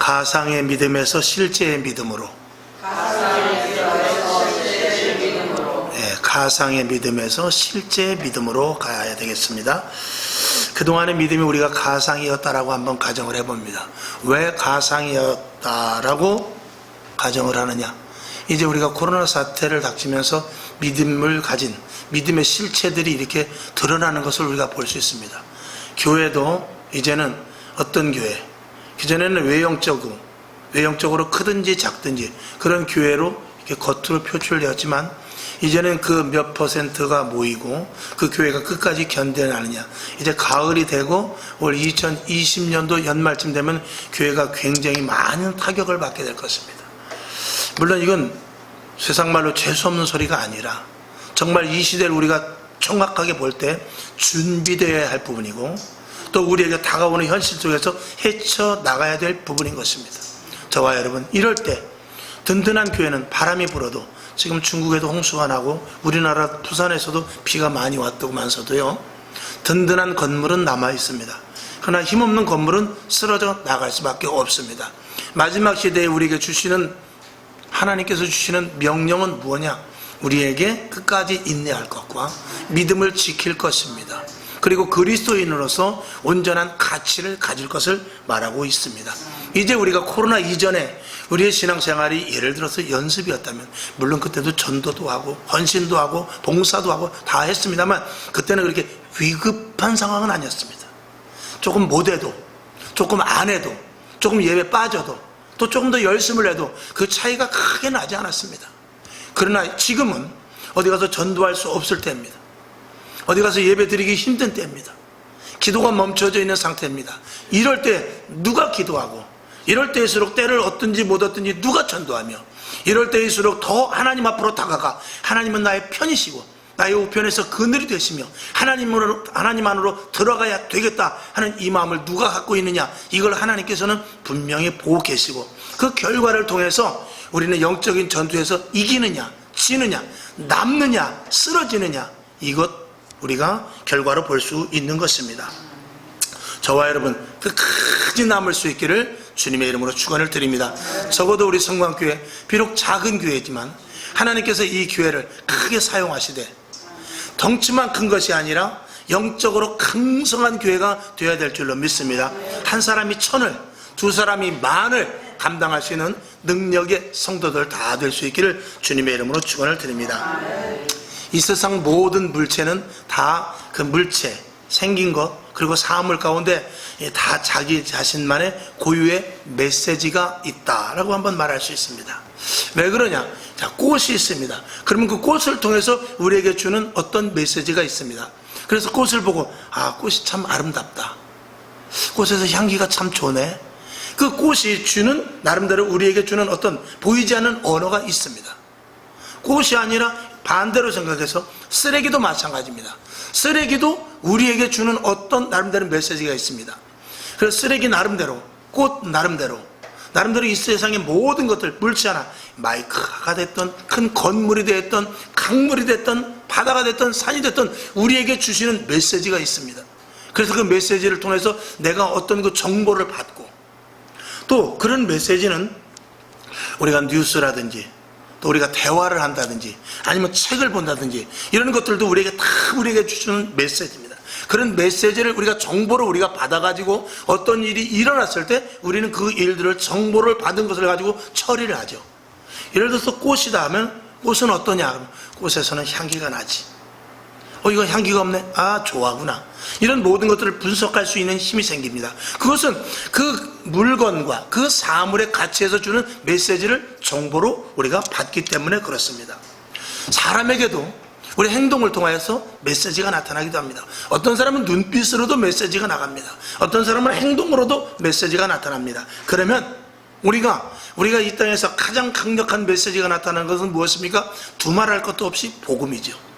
가상의 믿음에서 실제의 믿음으로. 가상의 믿음에서 실제의 믿음으로 가야 되겠습니다. 그동안의 믿음이 우리가 가상이었다라고 한번 가정을 해봅니다. 왜 가상이었다라고 가정을 하느냐? 이제 우리가 코로나 사태를 닥치면서 믿음을 가진 믿음의 실체들이 이렇게 드러나는 것을 우리가 볼 수 있습니다. 교회도 이제는 어떤 교회, 그전에는 외형적으로 크든지 작든지 그런 교회로 이렇게 겉으로 표출되었지만 이제는 그 몇 퍼센트가 모이고 그 교회가 끝까지 견뎌내느냐. 이제 가을이 되고 올 2020년도 연말쯤 되면 교회가 굉장히 많은 타격을 받게 될 것입니다. 물론 이건 세상말로 재수없는 소리가 아니라 정말 이 시대를 우리가 정확하게 볼 때 준비되어야 할 부분이고 또 우리에게 다가오는 현실 속에서 헤쳐나가야 될 부분인 것입니다. 저와 여러분, 이럴 때 든든한 교회는 바람이 불어도, 지금 중국에도 홍수가 나고 우리나라 부산에서도 비가 많이 왔더만서도요, 든든한 건물은 남아 있습니다. 그러나 힘없는 건물은 쓰러져 나갈 수밖에 없습니다. 마지막 시대에 우리에게 주시는, 하나님께서 주시는 명령은 무엇냐? 우리에게 끝까지 인내할 것과 믿음을 지킬 것입니다. 그리고 그리스도인으로서 온전한 가치를 가질 것을 말하고 있습니다. 이제 우리가 코로나 이전에 우리의 신앙생활이 예를 들어서 연습이었다면, 물론 그때도 전도도 하고 헌신도 하고 봉사도 하고 다 했습니다만 그때는 그렇게 위급한 상황은 아니었습니다. 조금 못해도, 조금 안 해도, 조금 예배 빠져도, 또 조금 더 열심을 해도 그 차이가 크게 나지 않았습니다. 그러나 지금은 어디 가서 전도할 수 없을 때입니다. 어디 가서 예배 드리기 힘든 때입니다. 기도가 멈춰져 있는 상태입니다. 이럴 때 누가 기도하고, 이럴 때일수록 때를 얻든지 못 얻든지 누가 전도하며, 이럴 때일수록 더 하나님 앞으로 다가가 하나님은 나의 편이시고 나의 우편에서 그늘이 되시며 하나님 안으로 들어가야 되겠다 하는 이 마음을 누가 갖고 있느냐, 이걸 하나님께서는 분명히 보고 계시고 그 결과를 통해서 우리는 영적인 전투에서 이기느냐 지느냐 남느냐 쓰러지느냐, 이것 우리가 결과로 볼 수 있는 것입니다. 저와 여러분 끝까지 남을 수 있기를 주님의 이름으로 축원을 드립니다. 적어도 우리 성광교회, 비록 작은 교회지만 하나님께서 이 교회를 크게 사용하시되 덩치만 큰 것이 아니라 영적으로 강성한 교회가 되어야 될 줄로 믿습니다. 한 사람이 1000을, 두 사람이 10,000을 감당할 수 있는 능력의 성도들 다 될 수 있기를 주님의 이름으로 축원을 드립니다. 이 세상 모든 물체는 다 그 물체, 생긴 것, 그리고 사물 가운데 다 자기 자신만의 고유의 메시지가 있다라고 한번 말할 수 있습니다. 왜 그러냐? 자, 꽃이 있습니다. 그러면 그 꽃을 통해서 우리에게 주는 어떤 메시지가 있습니다. 그래서 꽃을 보고, 아, 꽃이 참 아름답다. 꽃에서 향기가 참 좋네. 그 꽃이 주는, 나름대로 우리에게 주는 어떤 보이지 않는 언어가 있습니다. 꽃이 아니라 반대로 생각해서 쓰레기도 마찬가지입니다. 쓰레기도 우리에게 주는 어떤 나름대로 메시지가 있습니다. 그래서 쓰레기 나름대로, 꽃 나름대로 이 세상의 모든 것들, 물체 하나, 마이크가 됐던, 큰 건물이 됐던, 강물이 됐던, 바다가 됐던, 산이 됐던 우리에게 주시는 메시지가 있습니다. 그래서 그 메시지를 통해서 내가 어떤 그 정보를 받고, 또 그런 메시지는 우리가 뉴스라든지 또 우리가 대화를 한다든지 아니면 책을 본다든지 이런 것들도 우리에게 주시는 메시지입니다. 그런 메시지를 우리가 정보를 우리가 받아가지고 어떤 일이 일어났을 때 우리는 그 일들을 정보를 받은 것을 가지고 처리를 하죠. 예를 들어서 꽃이다 하면 꽃은 어떠냐? 꽃에서는 향기가 나지. 이건 향기가 없네? 아, 좋아하구나. 이런 모든 것들을 분석할 수 있는 힘이 생깁니다. 그것은 그 물건과 그 사물의 가치에서 주는 메시지를 정보로 우리가 받기 때문에 그렇습니다. 사람에게도 우리 행동을 통하여서 메시지가 나타나기도 합니다. 어떤 사람은 눈빛으로도 메시지가 나갑니다. 어떤 사람은 행동으로도 메시지가 나타납니다. 그러면 우리가 이 땅에서 가장 강력한 메시지가 나타나는 것은 무엇입니까? 두말할 것도 없이 복음이죠.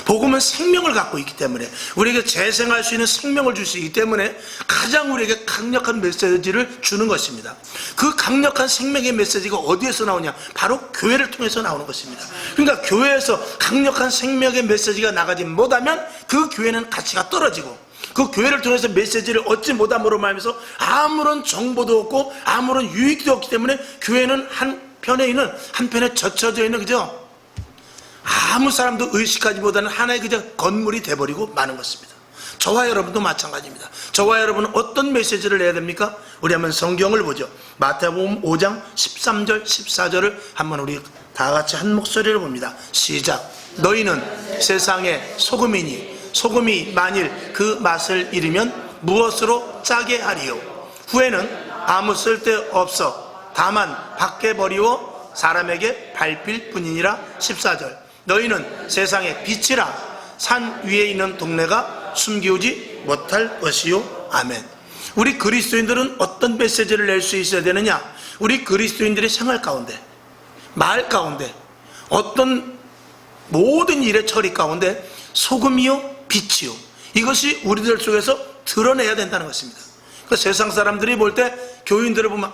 복음은 생명을 갖고 있기 때문에, 우리에게 재생할 수 있는 생명을 줄 수 있기 때문에 가장 우리에게 강력한 메시지를 주는 것입니다. 그 강력한 생명의 메시지가 어디에서 나오냐? 바로 교회를 통해서 나오는 것입니다. 그러니까 교회에서 강력한 생명의 메시지가 나가지 못하면 그 교회는 가치가 떨어지고, 그 교회를 통해서 메시지를 얻지 못함으로 말미암아서 아무런 정보도 없고 아무런 유익도 없기 때문에 교회는 한편에 젖혀져 있는 그죠? 아무 사람도 의식하지 못하는 하나의 그저 건물이 돼버리고 마는 것입니다. 저와 여러분도 마찬가지입니다. 저와 여러분은 어떤 메시지를 내야 됩니까? 우리 한번 성경을 보죠. 마태복음 5장 13절 14절을 한번 우리 다 같이 한 목소리로 봅니다. 시작. 너희는 세상의 소금이니 소금이 만일 그 맛을 잃으면 무엇으로 짜게 하리요? 후에는 아무 쓸데없어 다만 밖에 버리워 사람에게 밟힐 뿐이니라. 14절. 너희는 세상의 빛이라. 산 위에 있는 동네가 숨기우지 못할 것이요. 아멘. 우리 그리스도인들은 어떤 메시지를 낼 수 있어야 되느냐? 우리 그리스도인들의 생활 가운데, 말 가운데, 어떤 모든 일의 처리 가운데 소금이요 빛이요, 이것이 우리들 속에서 드러내야 된다는 것입니다. 그러니까 세상 사람들이 볼 때 교인들을 보면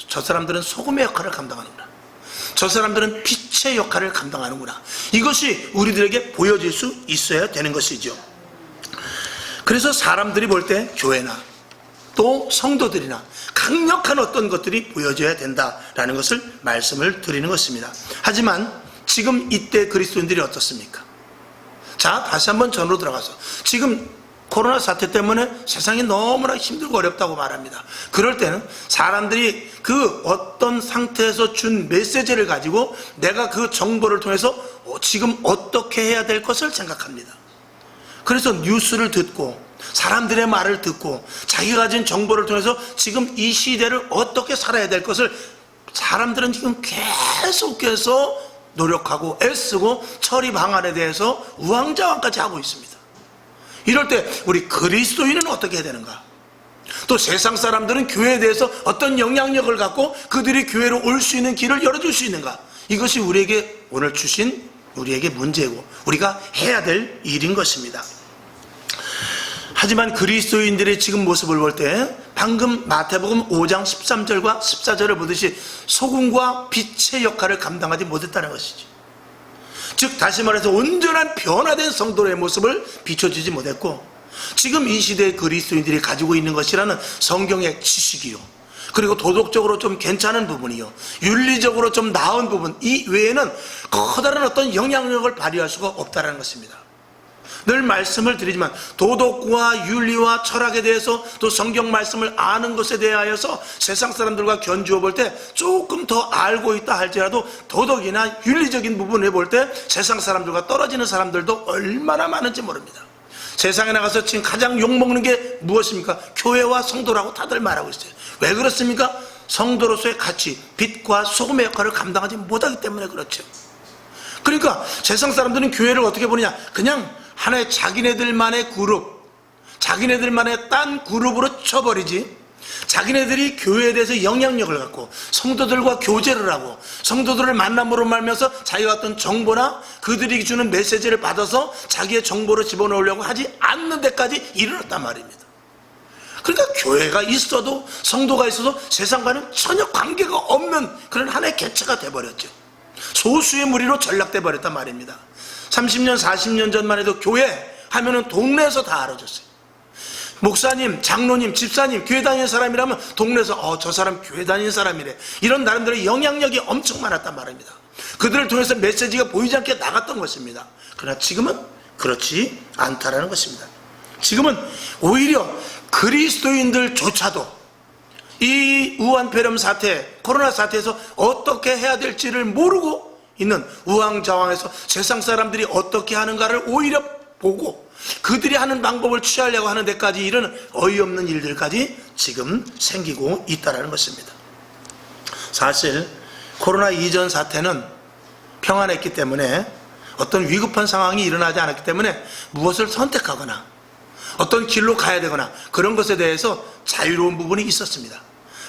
저 사람들은 소금의 역할을 감당하는구나, 저 사람들은 빛의 역할을 감당하는구나, 이것이 우리들에게 보여질 수 있어야 되는 것이죠. 그래서 사람들이 볼 때 교회나 또 성도들이나 강력한 어떤 것들이 보여져야 된다라는 것을 말씀을 드리는 것입니다. 하지만 지금 이때 그리스도인들이 어떻습니까? 자, 다시 한번 전으로 들어가서 지금 코로나 사태 때문에 세상이 너무나 힘들고 어렵다고 말합니다. 그럴 때는 사람들이 그 어떤 상태에서 준 메시지를 가지고 내가 그 정보를 통해서 지금 어떻게 해야 될 것을 생각합니다. 그래서 뉴스를 듣고 사람들의 말을 듣고 자기가 가진 정보를 통해서 지금 이 시대를 어떻게 살아야 될 것을 사람들은 지금 계속해서 노력하고 애쓰고 처리 방안에 대해서 우왕좌왕까지 하고 있습니다. 이럴 때 우리 그리스도인은 어떻게 해야 되는가? 또 세상 사람들은 교회에 대해서 어떤 영향력을 갖고 그들이 교회로 올 수 있는 길을 열어줄 수 있는가? 이것이 우리에게 오늘 주신 우리에게 문제고 우리가 해야 될 일인 것입니다. 하지만 그리스도인들의 지금 모습을 볼 때 방금 마태복음 5장 13절과 14절을 보듯이 소금과 빛의 역할을 감당하지 못했다는 것이죠. 즉 다시 말해서 온전한 변화된 성도의 모습을 비춰주지 못했고, 지금 이 시대의 그리스도인들이 가지고 있는 것이라는 성경의 지식이요, 그리고 도덕적으로 좀 괜찮은 부분이요, 윤리적으로 좀 나은 부분, 이 외에는 커다란 어떤 영향력을 발휘할 수가 없다는 것입니다. 늘 말씀을 드리지만 도덕과 윤리와 철학에 대해서 또 성경 말씀을 아는 것에 대하여서 세상 사람들과 견주어 볼 때 조금 더 알고 있다 할지라도 도덕이나 윤리적인 부분을 볼 때 세상 사람들과 떨어지는 사람들도 얼마나 많은지 모릅니다. 세상에 나가서 지금 가장 욕먹는 게 무엇입니까? 교회와 성도라고 다들 말하고 있어요. 왜 그렇습니까? 성도로서의 가치, 빛과 소금의 역할을 감당하지 못하기 때문에 그렇죠. 그러니까 세상 사람들은 교회를 어떻게 보느냐, 그냥 하나의 자기네들만의 그룹, 자기네들만의 딴 그룹으로 쳐버리지, 자기네들이 교회에 대해서 영향력을 갖고 성도들과 교제를 하고 성도들을 만남으로 말면서 자기가 어떤 정보나 그들이 주는 메시지를 받아서 자기의 정보로 집어넣으려고 하지 않는 데까지 이르렀단 말입니다. 그러니까 교회가 있어도 성도가 있어도 세상과는 전혀 관계가 없는 그런 하나의 개체가 돼버렸죠. 소수의 무리로 전락돼 버렸단 말입니다. 30년 40년 전만 해도 교회 하면은 동네에서 다 알아줬어요. 목사님, 장로님, 집사님, 교회 다니는 사람이라면 동네에서 저 사람 교회 다니는 사람이래, 이런 나름대로 영향력이 엄청 많았단 말입니다. 그들을 통해서 메시지가 보이지 않게 나갔던 것입니다. 그러나 지금은 그렇지 않다라는 것입니다. 지금은 오히려 그리스도인들조차도 이 우한폐렴 사태, 코로나 사태에서 어떻게 해야 될지를 모르고 있는 우왕좌왕에서 세상 사람들이 어떻게 하는가를 오히려 보고 그들이 하는 방법을 취하려고 하는 데까지 이르는 어이없는 일들까지 지금 생기고 있다는 것입니다. 사실 코로나 이전 사태는 평안했기 때문에, 어떤 위급한 상황이 일어나지 않았기 때문에 무엇을 선택하거나 어떤 길로 가야 되거나 그런 것에 대해서 자유로운 부분이 있었습니다.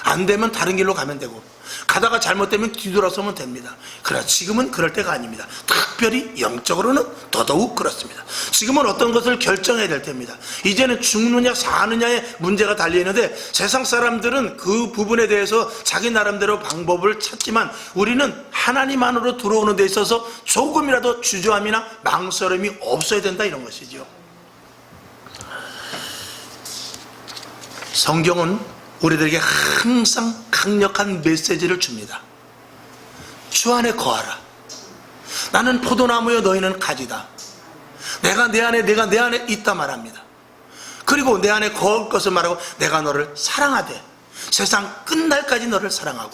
안 되면 다른 길로 가면 되고, 가다가 잘못되면 뒤돌아서면 됩니다. 그러나 지금은 그럴 때가 아닙니다. 특별히 영적으로는 더더욱 그렇습니다. 지금은 어떤 것을 결정해야 될 때입니다. 이제는 죽느냐 사느냐의 문제가 달려있는데 세상 사람들은 그 부분에 대해서 자기 나름대로 방법을 찾지만 우리는 하나님 안으로 들어오는 데 있어서 조금이라도 주저함이나 망설임이 없어야 된다, 이런 것이죠. 성경은 우리들에게 항상 강력한 메시지를 줍니다. 주 안에 거하라. 나는 포도나무여 너희는 가지다. 내가 내 안에 있다 말합니다. 그리고 내 안에 거할 것을 말하고 내가 너를 사랑하되 세상 끝날까지 너를 사랑하고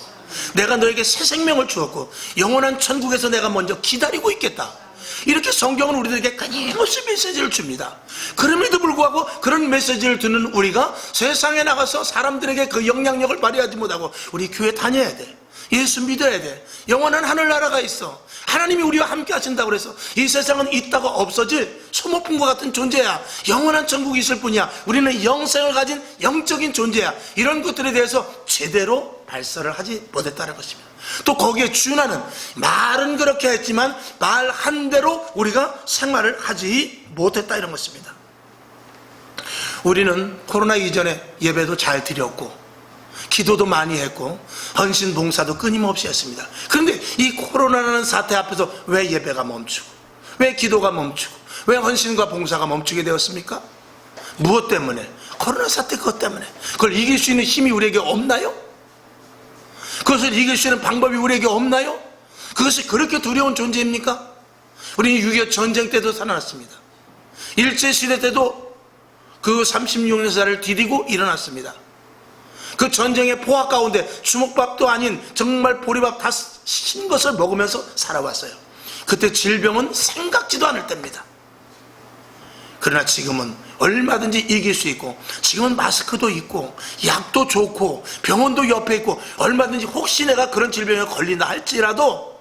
내가 너에게 새 생명을 주었고 영원한 천국에서 내가 먼저 기다리고 있겠다. 이렇게 성경은 우리들에게 끊임없이 메시지를 줍니다. 그럼에도 불구하고 그런 메시지를 듣는 우리가 세상에 나가서 사람들에게 그 영향력을 발휘하지 못하고 우리 교회 다녀야 돼. 예수 믿어야 돼. 영원한 하늘나라가 있어. 하나님이 우리와 함께 하신다고 그래서 이 세상은 있다가 없어질 소모품과 같은 존재야. 영원한 천국이 있을 뿐이야. 우리는 영생을 가진 영적인 존재야. 이런 것들에 대해서 제대로 발설을 하지 못했다는 것입니다. 또 거기에 준하는 말은 그렇게 했지만 말한 대로 우리가 생활을 하지 못했다 이런 것입니다. 우리는 코로나 이전에 예배도 잘 드렸고 기도도 많이 했고 헌신 봉사도 끊임없이 했습니다. 그런데 이 코로나라는 사태 앞에서 왜 예배가 멈추고 왜 기도가 멈추고 왜 헌신과 봉사가 멈추게 되었습니까? 무엇 때문에? 코로나 사태 그것 때문에. 그걸 이길 수 있는 힘이 우리에게 없나요? 그것을 이길 수 있는 방법이 우리에게 없나요? 그것이 그렇게 두려운 존재입니까? 우리는 6.25 전쟁 때도 살아났습니다. 일제시대 때도 그 36년사를 디디고 일어났습니다. 그 전쟁의 포화 가운데 주먹밥도 아닌 정말 보리밥 다 신 것을 먹으면서 살아왔어요. 그때 질병은 생각지도 않을 때입니다. 그러나 지금은 얼마든지 이길 수 있고 지금은 마스크도 있고 약도 좋고 병원도 옆에 있고 얼마든지 혹시 내가 그런 질병에 걸린다 할지라도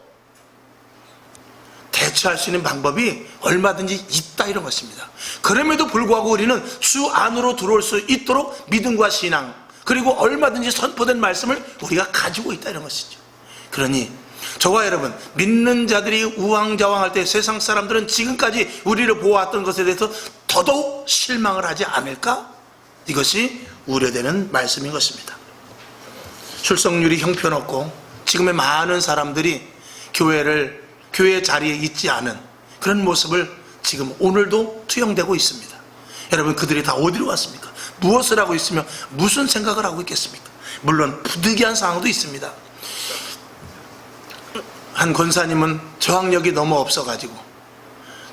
대처할 수 있는 방법이 얼마든지 있다 이런 것입니다. 그럼에도 불구하고 우리는 주 안으로 들어올 수 있도록 믿음과 신앙 그리고 얼마든지 선포된 말씀을 우리가 가지고 있다 이런 것이죠. 그러니 저와 여러분 믿는 자들이 우왕좌왕할 때 세상 사람들은 지금까지 우리를 보아왔던 것에 대해서 더더욱 실망을 하지 않을까? 이것이 우려되는 말씀인 것입니다. 출석률이 형편없고 지금의 많은 사람들이 교회 자리에 있지 않은 그런 모습을 지금 오늘도 투영되고 있습니다. 여러분 그들이 다 어디로 갔습니까? 무엇을 하고 있으며 무슨 생각을 하고 있겠습니까? 물론 부득이한 상황도 있습니다. 한 권사님은 저항력이 너무 없어가지고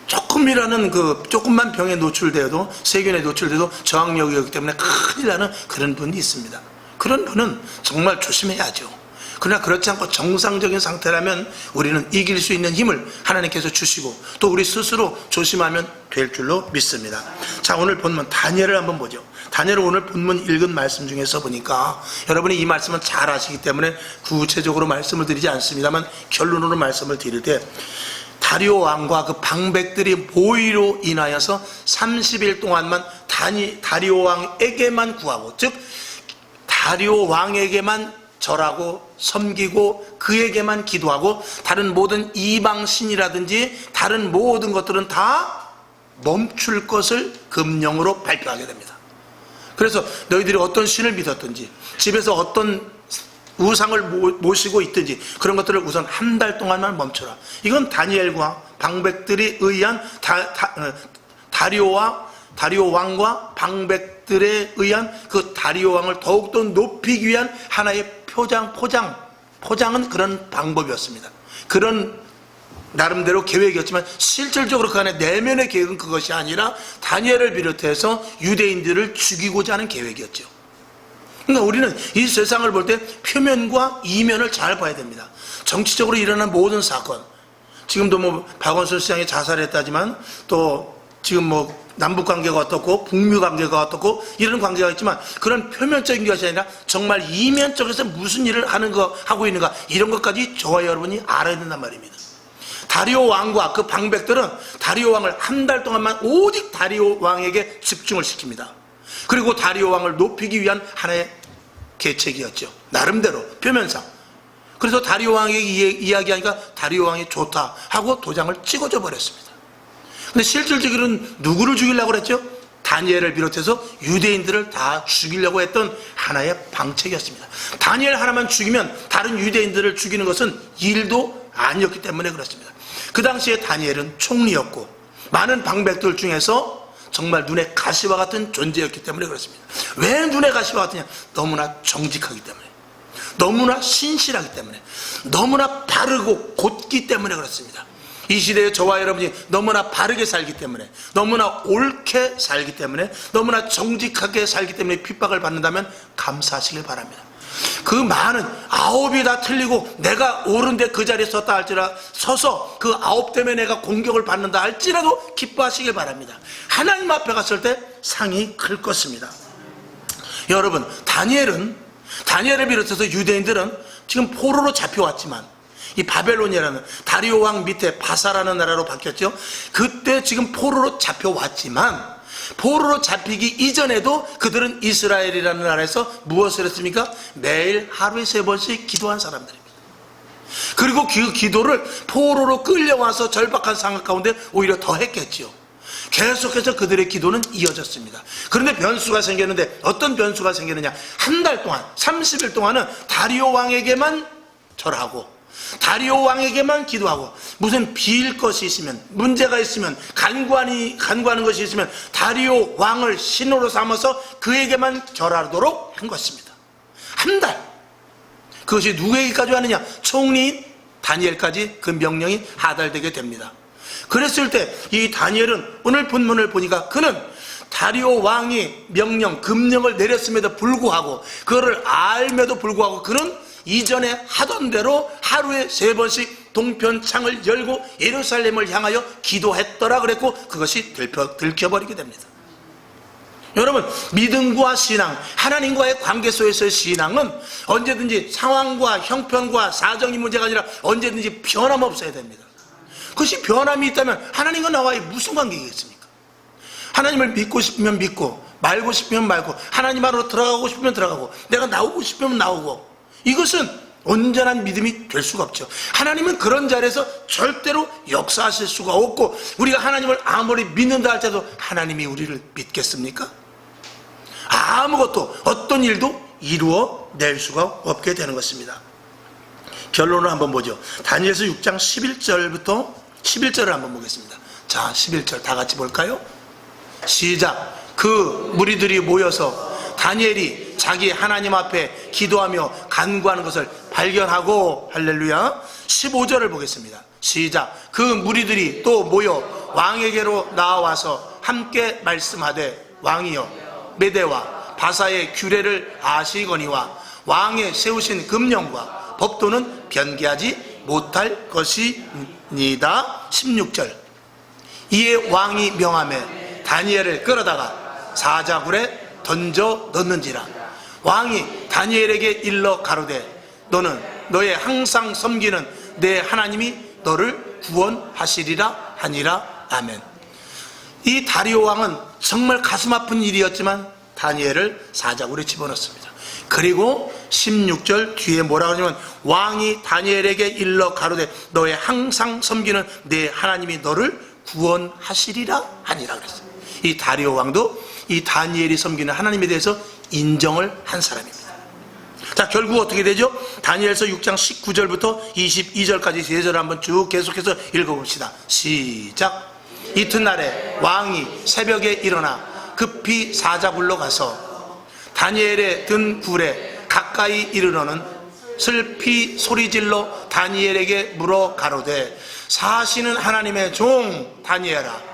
조금만 병에 노출되어도 세균에 노출돼도 저항력이 없기 때문에 큰일 나는 그런 분이 있습니다. 그런 분은 정말 조심해야죠. 그러나 그렇지 않고 정상적인 상태라면 우리는 이길 수 있는 힘을 하나님께서 주시고 또 우리 스스로 조심하면 될 줄로 믿습니다. 자, 오늘 본문 다니엘을 한번 보죠. 다니엘을 오늘 본문 읽은 말씀 중에서 보니까 여러분이 이 말씀은 잘 아시기 때문에 구체적으로 말씀을 드리지 않습니다만 결론으로 말씀을 드릴 때 다리오 왕과 그 방백들이 모의로 인하여서 30일 동안만 다리오 왕에게만 구하고 즉 다리오 왕에게만 절하고 섬기고 그에게만 기도하고 다른 모든 이방신이라든지 다른 모든 것들은 다 멈출 것을 금령으로 발표하게 됩니다. 그래서 너희들이 어떤 신을 믿었든지 집에서 어떤 우상을 모시고 있든지 그런 것들을 우선 한 달 동안만 멈춰라. 이건 다니엘과 방백들이 의한 다리오 왕과 방백들에 의한 그 다리오 왕을 더욱더 높이기 위한 하나의 포장은 그런 방법이었습니다. 그런 나름대로 계획이었지만 실질적으로 그 안에 내면의 계획은 그것이 아니라 다니엘을 비롯해서 유대인들을 죽이고자 하는 계획이었죠. 그러니까 우리는 이 세상을 볼 때 표면과 이면을 잘 봐야 됩니다. 정치적으로 일어난 모든 사건, 지금도 박원순 시장이 자살했다지만 또 지금 남북 관계가 어떻고 북미 관계가 어떻고 이런 관계가 있지만 그런 표면적인 것이 아니라 정말 이면적에서 무슨 일을 하고 있는가 이런 것까지 저와 여러분이 알아야 된단 말입니다. 다리오 왕과 그 방백들은 다리오 왕을 한 달 동안만 오직 다리오 왕에게 집중을 시킵니다. 그리고 다리오 왕을 높이기 위한 하나의 계책이었죠. 나름대로 표면상. 그래서 다리오 왕에게 이야기하니까 다리오 왕이 좋다 하고 도장을 찍어줘 버렸습니다. 근데 실질적으로는 누구를 죽이려고 그랬죠? 다니엘을 비롯해서 유대인들을 다 죽이려고 했던 하나의 방책이었습니다. 다니엘 하나만 죽이면 다른 유대인들을 죽이는 것은 일도 아니었기 때문에 그렇습니다. 그 당시에 다니엘은 총리였고 많은 방백들 중에서 정말 눈의 가시와 같은 존재였기 때문에 그렇습니다. 왜 눈의 가시와 같으냐? 너무나 정직하기 때문에, 너무나 신실하기 때문에, 너무나 바르고 곧기 때문에 그렇습니다. 이 시대에 저와 여러분이 너무나 바르게 살기 때문에, 너무나 옳게 살기 때문에, 너무나 정직하게 살기 때문에 핍박을 받는다면 감사하시길 바랍니다. 그 많은 아홉이 다 틀리고 내가 옳은데 그 자리에 섰다 할지라, 서서 그 아홉 때문에 내가 공격을 받는다 할지라도 기뻐하시길 바랍니다. 하나님 앞에 갔을 때 상이 클 것입니다. 여러분, 다니엘을 비롯해서 유대인들은 지금 포로로 잡혀왔지만, 이 바벨론이라는 다리오 왕 밑에 바사라는 나라로 바뀌었죠. 그때 지금 포로로 잡혀왔지만, 포로로 잡히기 이전에도 그들은 이스라엘이라는 나라에서 무엇을 했습니까? 매일 하루에 3번씩 기도한 사람들입니다. 그리고 그 기도를 포로로 끌려와서 절박한 상황 가운데 오히려 더 했겠지요. 계속해서 그들의 기도는 이어졌습니다. 그런데 변수가 생겼는데, 어떤 변수가 생기느냐? 한 달 동안, 30일 동안은 다리오 왕에게만 절하고, 다리오 왕에게만 기도하고, 무슨 빌 것이 있으면, 문제가 있으면, 간구하는 것이 있으면 다리오 왕을 신호로 삼아서 그에게만 절하도록 한 것입니다. 한 달. 그것이 누구에게까지 하느냐? 총리인 다니엘까지 그 명령이 하달되게 됩니다. 그랬을 때 이 다니엘은 오늘 본문을 보니까, 그는 다리오 왕이 금령을 내렸음에도 불구하고, 그거를 알면도 불구하고 그는 이전에 하던 대로 하루에 3번씩 동편창을 열고 예루살렘을 향하여 기도했더라 그랬고, 그것이 들켜버리게 됩니다. 여러분, 믿음과 신앙, 하나님과의 관계 속에서의 신앙은 언제든지 상황과 형편과 사정이 문제가 아니라 언제든지 변함없어야 됩니다. 그것이 변함이 있다면 하나님과 나와의 무슨 관계겠습니까? 하나님을 믿고 싶으면 믿고, 말고 싶으면 말고, 하나님 안으로 들어가고 싶으면 들어가고, 내가 나오고 싶으면 나오고, 이것은 온전한 믿음이 될 수가 없죠. 하나님은 그런 자리에서 절대로 역사하실 수가 없고, 우리가 하나님을 아무리 믿는다 할지라도 하나님이 우리를 믿겠습니까? 아무것도, 어떤 일도 이루어낼 수가 없게 되는 것입니다. 결론을 한번 보죠. 다니엘서 6장 11절부터 11절을 한번 보겠습니다. 자, 11절 다 같이 볼까요? 시작. 그 무리들이 모여서 다니엘이 자기 하나님 앞에 기도하며 간구하는 것을 발견하고, 할렐루야. 15절을 보겠습니다. 시작. 그 무리들이 또 모여 왕에게로 나와서 함께 말씀하되, 왕이여, 메대와 바사의 규례를 아시거니와 왕의 세우신 금령과 법도는 변개하지 못할 것이니다. 16절. 이에 왕이 명하매 다니엘을 끌어다가 사자굴에 던져 넣는지라. 왕이 다니엘에게 일러 가로되, 너는 너의 항상 섬기는 내 하나님이 너를 구원하시리라 하니라. 아멘. 이 다리오 왕은 정말 가슴 아픈 일이었지만 다니엘을 사자굴에 집어넣습니다. 그리고 16절 뒤에 뭐라고 하냐면, 왕이 다니엘에게 일러 가로되 너의 항상 섬기는 내 하나님이 너를 구원하시리라 하니라 그랬어요. 이 다리오 왕도 이 다니엘이 섬기는 하나님에 대해서 인정을 한 사람입니다. 자, 결국 어떻게 되죠? 다니엘서 6장 19절부터 22절까지 3절을 한번 쭉 계속해서 읽어봅시다. 시작. 이튿날에 왕이 새벽에 일어나 급히 사자굴로 가서 다니엘의 든 굴에 가까이 이르러는 슬피 소리질러 다니엘에게 물어 가로되, 사시는 하나님의 종 다니엘아,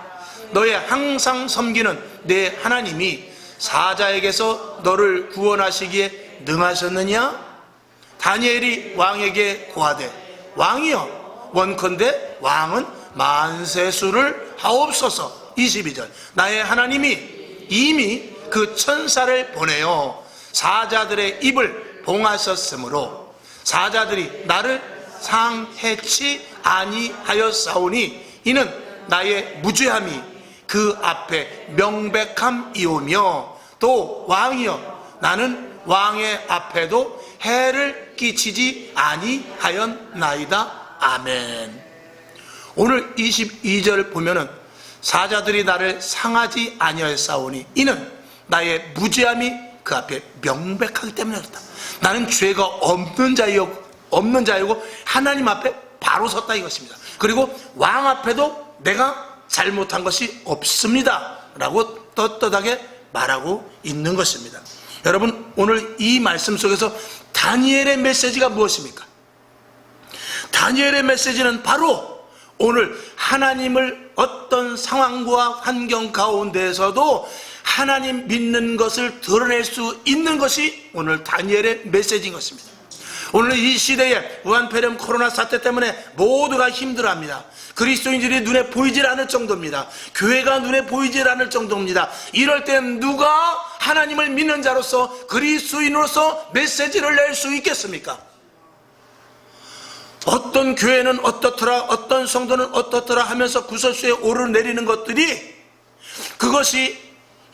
너의 항상 섬기는 내 하나님이 사자에게서 너를 구원하시기에 능하셨느냐? 다니엘이 왕에게 고하되, 왕이여, 원컨대 왕은 만세수를 하옵소서. 22절. 나의 하나님이 이미 그 천사를 보내어 사자들의 입을 봉하셨으므로 사자들이 나를 상해치 아니하였사오니, 이는 나의 무죄함이 그 앞에 명백함이오며, 또 왕이여, 나는 왕의 앞에도 해를 끼치지 아니하였나이다. 아멘. 오늘 22절을 보면은 사자들이 나를 상하지 아니하였사오니, 이는 나의 무죄함이 그 앞에 명백하기 때문에 그렇다. 나는 죄가 없는 자이고 하나님 앞에 바로 섰다 이것입니다. 그리고 왕 앞에도 내가 잘못한 것이 없습니다 라고 떳떳하게 말하고 있는 것입니다. 여러분, 오늘 이 말씀 속에서 다니엘의 메시지가 무엇입니까? 다니엘의 메시지는 바로 오늘 하나님을 어떤 상황과 환경 가운데에서도 하나님 믿는 것을 드러낼 수 있는 것이 오늘 다니엘의 메시지인 것입니다. 오늘 이 시대에 무한폐렴 코로나 사태 때문에 모두가 힘들어합니다. 그리스도인들이 눈에 보이질 않을 정도입니다. 교회가 눈에 보이질 않을 정도입니다. 이럴 땐 누가 하나님을 믿는 자로서 그리스도인으로서 메시지를 낼 수 있겠습니까? 어떤 교회는 어떻더라, 어떤 성도는 어떻더라 하면서 구설수에 오르내리는 것들이, 그것이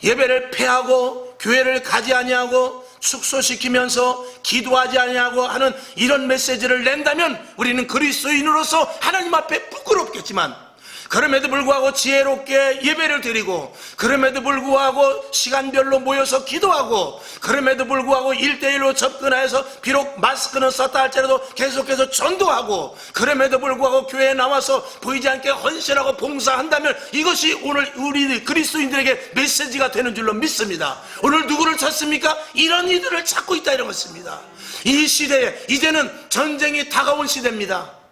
예배를 폐하고 교회를 가지 아니하고 축소시키면서 기도하지 아니하고 하는 이런 메시지를 낸다면 우리는 그리스도인으로서 하나님 앞에 부끄럽겠지만, 그럼에도 불구하고 지혜롭게 예배를 드리고, 그럼에도 불구하고 시간별로 모여서 기도하고, 그럼에도 불구하고 1대1로 접근해서 비록 마스크는 썼다 할지라도 계속해서 전도하고, 그럼에도 불구하고 교회에 나와서 보이지 않게 헌신하고 봉사한다면 이것이 오늘 우리 그리스도인들에게 메시지가 되는 줄로 믿습니다. 오늘 누구를 찾습니까? 이런 이들을 찾고 있다, 이런 것입니다. 이 시대에 이제는 전쟁이 다가온 시대입니다.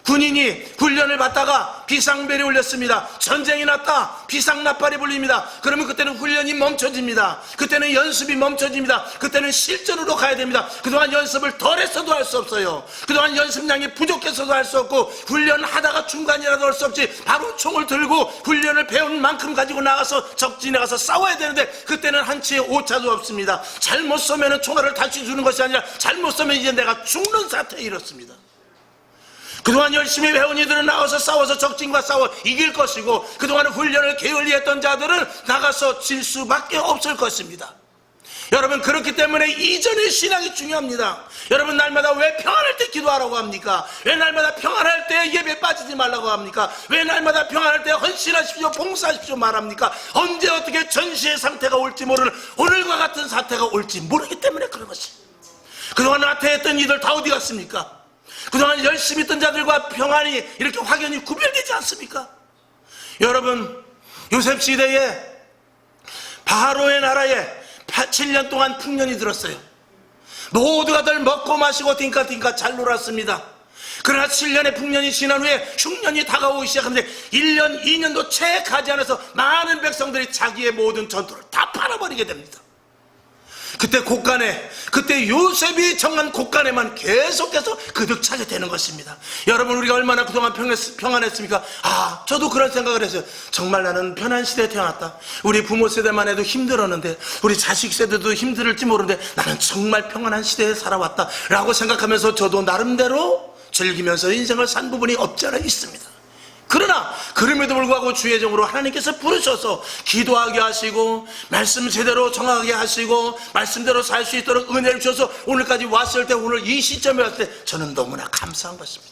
군인이 훈련을 받다가 비상벨이 울렸습니다. 전쟁이 났다, 비상나팔이 불립니다. 그러면 그때는 훈련이 멈춰집니다. 그때는 연습이 멈춰집니다. 그때는 실전으로 가야 됩니다. 그동안 연습을 덜했어도 할 수 없어요. 그동안 연습량이 부족해서도 할 수 없고, 훈련하다가 중간이라도 할 수 없지, 바로 총을 들고 훈련을 배운 만큼 가지고 나가서 적진에 가서 싸워야 되는데, 그때는 한치의 오차도 없습니다. 잘못 쏘면 총알을 다시 주는 것이 아니라 잘못 쏘면 이제 내가 죽는 사태에 이렇습니다. 그동안 열심히 배운 이들은 나가서 싸워서 적진과 싸워 이길 것이고, 그동안 훈련을 게을리했던 자들은 나가서 질 수밖에 없을 것입니다. 여러분, 그렇기 때문에 이전의 신앙이 중요합니다. 여러분, 날마다 왜 평안할 때 기도하라고 합니까? 왜 날마다 평안할 때 예배 빠지지 말라고 합니까? 왜 날마다 평안할 때 헌신하십시오, 봉사하십시오 말합니까? 언제 어떻게 전시의 상태가 올지 모르는 오늘과 같은 사태가 올지 모르기 때문에 그런 것이. 그동안 나태했던 이들 다 어디 갔습니까? 그동안 열심히 있던 자들과 평안이 이렇게 확연히 구별되지 않습니까? 여러분, 요셉 시대에 바로의 나라에 7년 동안 풍년이 들었어요. 모두가 들 먹고 마시고 딩까딩까 잘 놀았습니다. 그러나 7년의 풍년이 지난 후에 흉년이 다가오기 시작하는데 1년, 2년도 채 가지 않아서 많은 백성들이 자기의 모든 전투를 다 팔아버리게 됩니다. 그때 곳간에, 그때 요셉이 정한 곳간에만 계속해서 그득 차게 되는 것입니다. 여러분, 우리가 얼마나 그동안 평안했습니까? 저도 그런 생각을 했어요. 정말 나는 편한 시대에 태어났다. 우리 부모 세대만 해도 힘들었는데, 우리 자식 세대도 힘들을지 모르는데 나는 정말 평안한 시대에 살아왔다 라고 생각하면서 저도 나름대로 즐기면서 인생을 산 부분이 없지 않아 있습니다. 그러나 그럼에도 불구하고 주의 종으로 하나님께서 부르셔서 기도하게 하시고, 말씀 제대로 정확하게 하시고, 말씀대로 살 수 있도록 은혜를 주셔서 오늘까지 왔을 때, 오늘 이 시점에 왔을 때 저는 너무나 감사한 것입니다.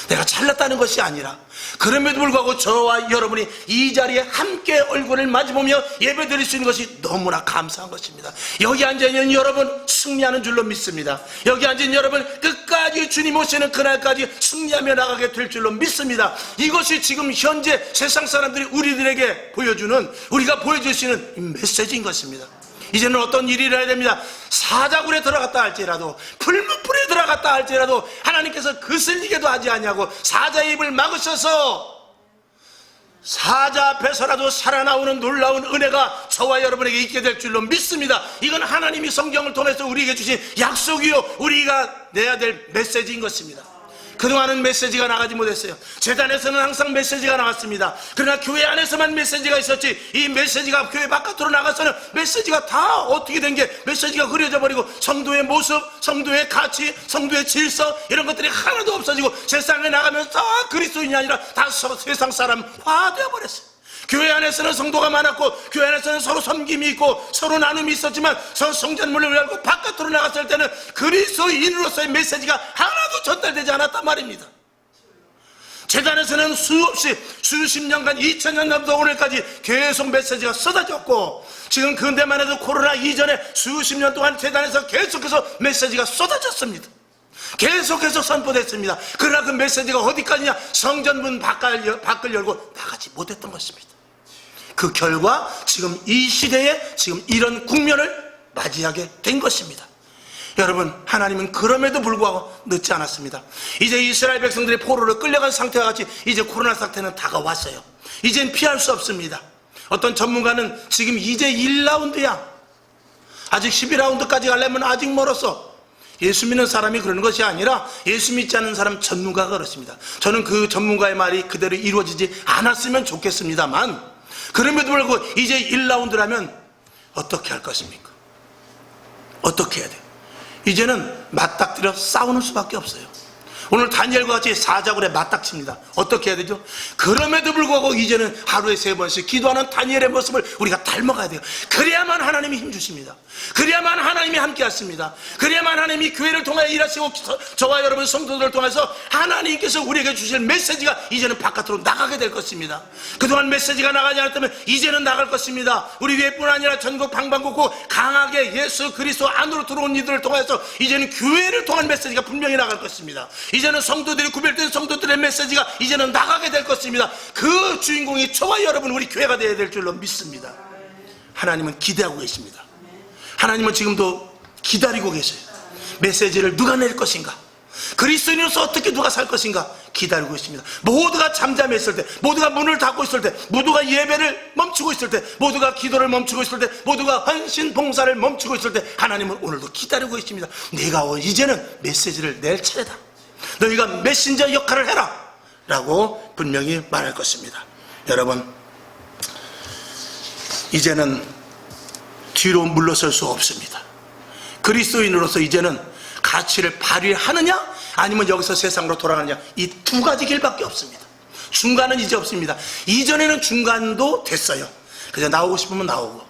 내가 잘났다는 것이 아니라, 그럼에도 불구하고 저와 여러분이 이 자리에 함께 얼굴을 마주보며 예배드릴 수 있는 것이 너무나 감사한 것입니다. 여기 앉아있는 여러분 승리하는 줄로 믿습니다. 여기 앉은 여러분 끝까지 주님 오시는 그날까지 승리하며 나가게 될 줄로 믿습니다. 이것이 지금 현재 세상 사람들이 우리들에게 보여주는, 우리가 보여줄 수 있는 메시지인 것입니다. 이제는 어떤 일이 일어나야 됩니다. 사자굴에 들어갔다 할지라도, 풀무불에 들어갔다 할지라도 하나님께서 그슬리게도 하지 아니하고 사자의 입을 막으셔서 사자 앞에서라도 살아나오는 놀라운 은혜가 저와 여러분에게 있게 될 줄로 믿습니다. 이건 하나님이 성경을 통해서 우리에게 주신 약속이요, 우리가 내야 될 메시지인 것입니다. 그동안은 메시지가 나가지 못했어요. 재단에서는 항상 메시지가 나갔습니다. 그러나 교회 안에서만 메시지가 있었지, 이 메시지가 교회 바깥으로 나가서는 메시지가 다 어떻게 된 게 메시지가 흐려져 버리고, 성도의 모습, 성도의 가치, 성도의 질서, 이런 것들이 하나도 없어지고 세상에 나가면 다 그리스도인이 아니라 다 세상 사람화 되어버렸어요. 교회 안에서는 성도가 많았고, 교회 안에서는 서로 섬김이 있고 서로 나눔이 있었지만, 성전문을 열고 바깥으로 나갔을 때는 그리스도인으로서의 메시지가 하나도 전달되지 않았단 말입니다. 재단에서는 수십 년간, 2000년 전부터 오늘까지 계속 메시지가 쏟아졌고, 지금 근대만 해도 코로나 이전에 수십 년 동안 재단에서 계속해서 메시지가 쏟아졌습니다. 계속해서 선포됐습니다. 그러나 그 메시지가 어디까지냐? 성전문 밖을 열고 나가지 못했던 것입니다. 그 결과 지금 이 시대에 지금 이런 국면을 맞이하게 된 것입니다. 여러분, 하나님은 그럼에도 불구하고 늦지 않았습니다. 이제 이스라엘 백성들이 포로로 끌려간 상태와 같이 이제 코로나 사태는 다가왔어요. 이젠 피할 수 없습니다. 어떤 전문가는 지금 이제 1라운드야. 아직 12라운드까지 가려면 아직 멀었어. 예수 믿는 사람이 그러는 것이 아니라 예수 믿지 않는 사람 전문가가 그렇습니다. 저는 그 전문가의 말이 그대로 이루어지지 않았으면 좋겠습니다만, 그럼에도 불구하고 이제 1라운드라면 어떻게 할 것입니까? 어떻게 해야 돼요? 이제는 맞닥뜨려 싸우는 수밖에 없어요. 오늘 다니엘과 같이 사자굴에 맞닥칩니다. 어떻게 해야 되죠? 그럼에도 불구하고 이제는 하루에 3번씩 기도하는 다니엘의 모습을 우리가 닮아가야 돼요. 그래야만 하나님이 힘주십니다. 그래야만 하나님이 함께 하십니다. 그래야만 하나님이 교회를 통해 일하시고 저와 여러분 성도들을 통해서 하나님께서 우리에게 주실 메시지가 이제는 바깥으로 나가게 될 것입니다. 그동안 메시지가 나가지 않았다면 이제는 나갈 것입니다. 우리 교회뿐 아니라 전국 방방곡곡 강하게 예수 그리스도 안으로 들어온 이들을 통해서 이제는 교회를 통한 메시지가 분명히 나갈 것입니다. 이제는 성도들이 구별된 성도들의 메시지가 이제는 나가게 될 것입니다. 그 주인공이 저와 여러분 우리 교회가 되어야 될 줄로 믿습니다. 하나님은 기대하고 계십니다. 하나님은 지금도 기다리고 계세요. 메시지를 누가 낼 것인가, 그리스도인으로서 어떻게 누가 살 것인가 기다리고 있습니다. 모두가 잠잠했을 때, 모두가 문을 닫고 있을 때, 모두가 예배를 멈추고 있을 때, 모두가 기도를 멈추고 있을 때, 모두가 헌신 봉사를 멈추고 있을 때 하나님은 오늘도 기다리고 있습니다. 네가 이제는 메시지를 낼 차례다. 너희가 메신저 역할을 해라 라고 분명히 말할 것입니다. 여러분, 이제는 뒤로 물러설 수 없습니다. 그리스도인으로서 이제는 가치를 발휘하느냐 아니면 여기서 세상으로 돌아가느냐, 이 두 가지 길밖에 없습니다. 중간은 이제 없습니다. 이전에는 중간도 됐어요. 그냥 나오고 싶으면 나오고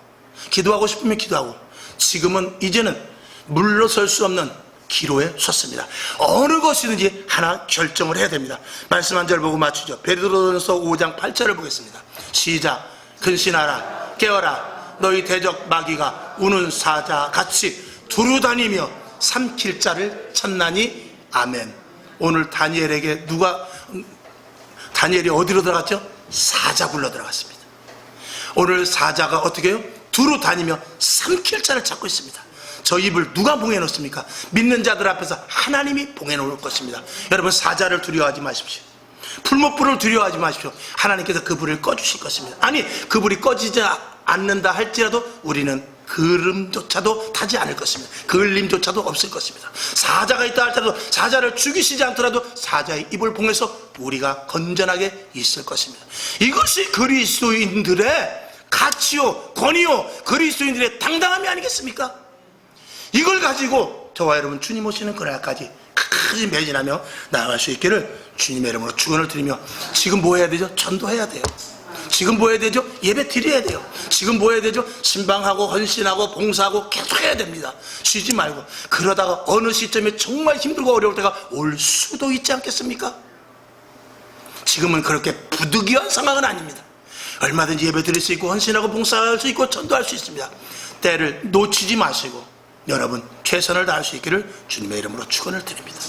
기도하고 싶으면 기도하고, 지금은 이제는 물러설 수 없는 기로에 섰습니다. 어느 것이든지 하나 결정을 해야 됩니다. 말씀 한 절 보고 맞추죠. 베드로전서 5장 8절을 보겠습니다. 시작. 근신하라, 깨어라. 너희 대적 마귀가 우는 사자 같이 두루다니며 삼킬 자를 찾나니. 아멘. 오늘 다니엘이 어디로 들어갔죠? 사자굴로 들어갔습니다. 오늘 사자가 어떻게 해요? 두루다니며 삼킬 자를 찾고 있습니다. 저 입을 누가 봉해 놓습니까? 믿는 자들 앞에서 하나님이 봉해 놓을 것입니다. 여러분, 사자를 두려워하지 마십시오. 풀목불을 두려워하지 마십시오. 하나님께서 그 불을 꺼주실 것입니다. 아니, 그 불이 꺼지지 않는다 할지라도 우리는 그름조차도 타지 않을 것입니다. 그을림조차도 없을 것입니다. 사자가 있다 할지라도 사자를 죽이시지 않더라도 사자의 입을 봉해서 우리가 건전하게 있을 것입니다. 이것이 그리스도인들의 가치요, 권위요, 그리스도인들의 당당함이 아니겠습니까? 이걸 가지고 저와 여러분 주님 오시는 그날까지 끝까지 매진하며 나아갈 수 있기를 주님의 이름으로 축원을 드리며, 지금 뭐 해야 되죠? 전도해야 돼요. 지금 뭐 해야 되죠? 예배 드려야 돼요. 지금 뭐 해야 되죠? 신방하고 헌신하고 봉사하고 계속 해야 됩니다. 쉬지 말고. 그러다가 어느 시점에 정말 힘들고 어려울 때가 올 수도 있지 않겠습니까? 지금은 그렇게 부득이한 상황은 아닙니다. 얼마든지 예배 드릴 수 있고 헌신하고 봉사할 수 있고 전도할 수 있습니다. 때를 놓치지 마시고 여러분 최선을 다할 수 있기를 주님의 이름으로 축원을 드립니다.